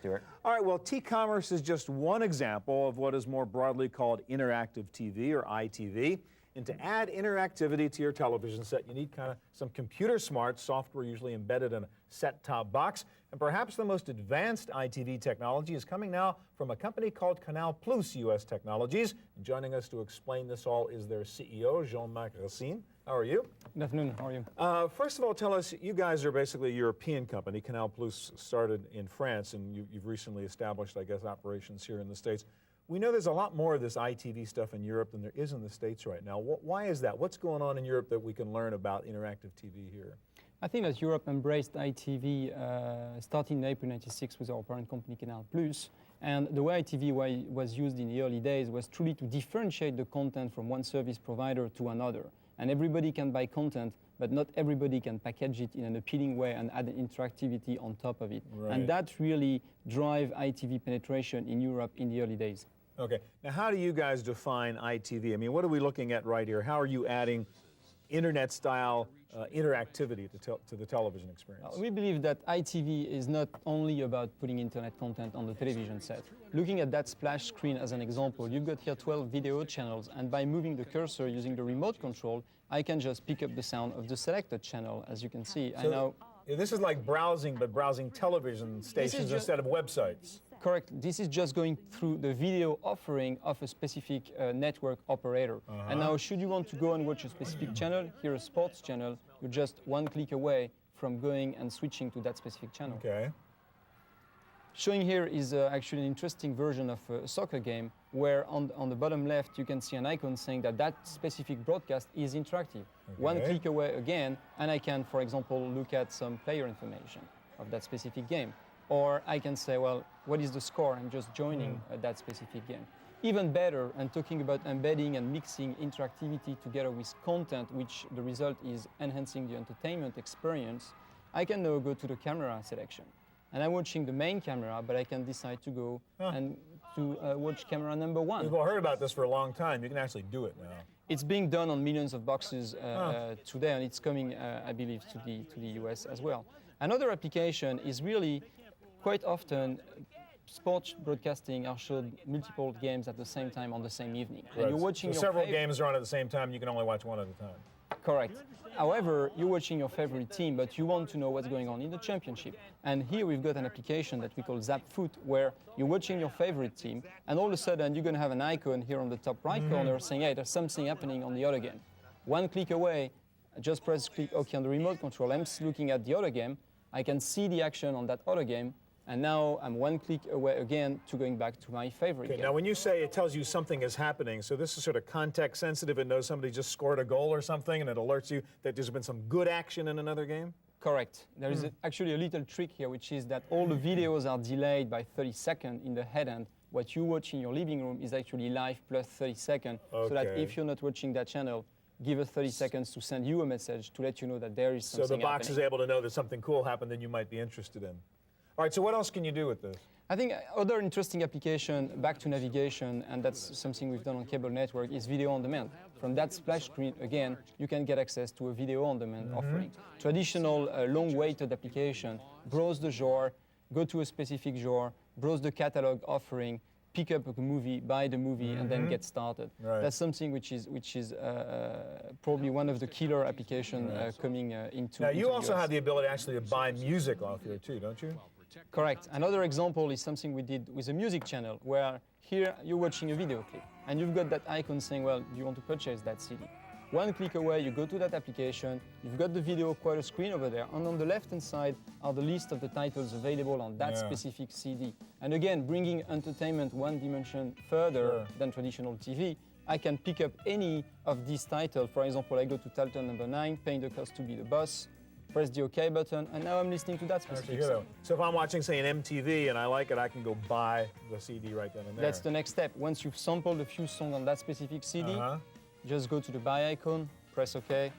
Stewart. All right, well, T-commerce is just one example of what is more broadly called interactive TV or ITV. And to add interactivity to your television set, you need kind of some computer smart software usually embedded in a set-top box. And perhaps the most advanced ITV technology is coming now from a company called Canal Plus US Technologies. And joining us to explain this all is their CEO, Jean-Marc Racine. How are you? Good afternoon. How are you? First of all, tell us, you guys are basically a European company. Canal Plus started in France, and you've recently established, I guess, operations here in the States. We know there's a lot more of this ITV stuff in Europe than there is in the States right now. Why is that? What's going on in Europe that we can learn about interactive TV here? I think that Europe embraced ITV starting in April '96 with our parent company Canal Plus. And the way ITV was used in the early days was truly to differentiate the content from one service provider to another. And everybody can buy content, but not everybody can package it in an appealing way and add interactivity on top of it. Right. And that really drive ITV penetration in Europe in the early days. Okay. Now, how do you guys define ITV? I mean, what are we looking at right here? How are you adding internet-style interactivity to the television experience? We believe that ITV is not only about putting internet content on the television set. Looking at that splash screen as an example, you've got here 12 video channels, and by moving the cursor using the remote control, I can just pick up the sound of the selected channel, as you can see. So this is like browsing, but browsing television stations instead of websites. Correct. This is just going through the video offering of a specific network operator. And now, should you want to go and watch a specific channel, here a sports channel, you're just one click away from going and switching to that specific channel. Okay. Showing here is actually an interesting version of a soccer game where on the bottom left you can see an icon saying that that specific broadcast is interactive. Okay. One click away again, and I can, for example, look at some player information of that specific game. Or I can say, well, what is the score? I'm just joining that specific game. Even better, and talking about embedding and mixing interactivity together with content, which the result is enhancing the entertainment experience, I can now go to the camera selection. And I'm watching the main camera, but I can decide to go and to watch camera number one. We've all heard about this for a long time. You can actually do it now. It's being done on millions of boxes today, and it's coming, I believe, to the US as well. Another application is really quite often sports broadcasting are showed multiple games at the same time on the same evening. Right. And you're watching so several games are on at the same time. You can only watch one at a time. Correct. However, you're watching your favorite team, but you want to know what's going on in the championship. And here we've got an application that we call Zap Foot, where you're watching your favorite team, and all of a sudden you're going to have an icon here on the top right corner saying, hey, there's something happening on the other game. One click away, just press click OK on the remote control. I'm looking at the other game. I can see the action on that other game. And now I'm one click away again to going back to my favorite game. Now when you say it tells you something is happening, so this is sort of context sensitive. It knows somebody just scored a goal or something, and it alerts you that there's been some good action in another game? Correct. There is actually a little trick here, which is that all the videos are delayed by 30 seconds in the head end. What you watch in your living room is actually live plus 30 seconds, so that if you're not watching that channel, give us 30 seconds to send you a message to let you know that there is something happening. So the box is able to know that something cool happened that you might be interested in. All right, so what else can you do with this? I think other interesting application, back to navigation, and that's something we've done on cable network, is video on demand. From that splash screen, again, you can get access to a video on demand offering. Traditional long-weighted application, browse the genre, go to a specific genre, browse the catalog offering, pick up a movie, buy the movie, and then get started. Right. That's something which is probably one of the killer applications coming into. Now, you also have the ability actually to buy music off here too, don't you? Correct. Another example is something we did with a music channel, where here you're watching a video clip, and you've got that icon saying, well, do you want to purchase that CD? One click away, you go to that application, you've got the video quote screen over there, and on the left-hand side are the list of the titles available on that specific CD. And again, bringing entertainment one dimension further than traditional TV, I can pick up any of these titles. For example, I go to title number 9, Paying the Cost to Be the Boss, press the OK button, and now I'm listening to that specific song. So if I'm watching, say, an MTV and I like it, I can go buy the CD right then and there. That's the next step. Once you've sampled a few songs on that specific CD, just go to the buy icon, press OK,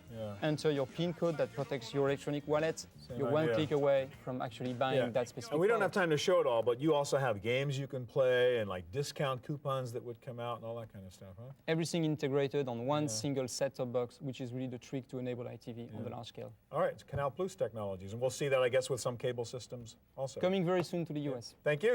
enter your PIN code that protects your electronic wallet. You're one click away from actually buying that specific And we don't product. have time to show it all, but you also have games you can play and like discount coupons that would come out and all that kind of stuff, huh? Everything integrated on one single set-top box, which is really the trick to enable ITV on the large scale. All right, it's Canal Plus Technologies, and we'll see that, I guess, with some cable systems also. Coming very soon to the US. Thank you.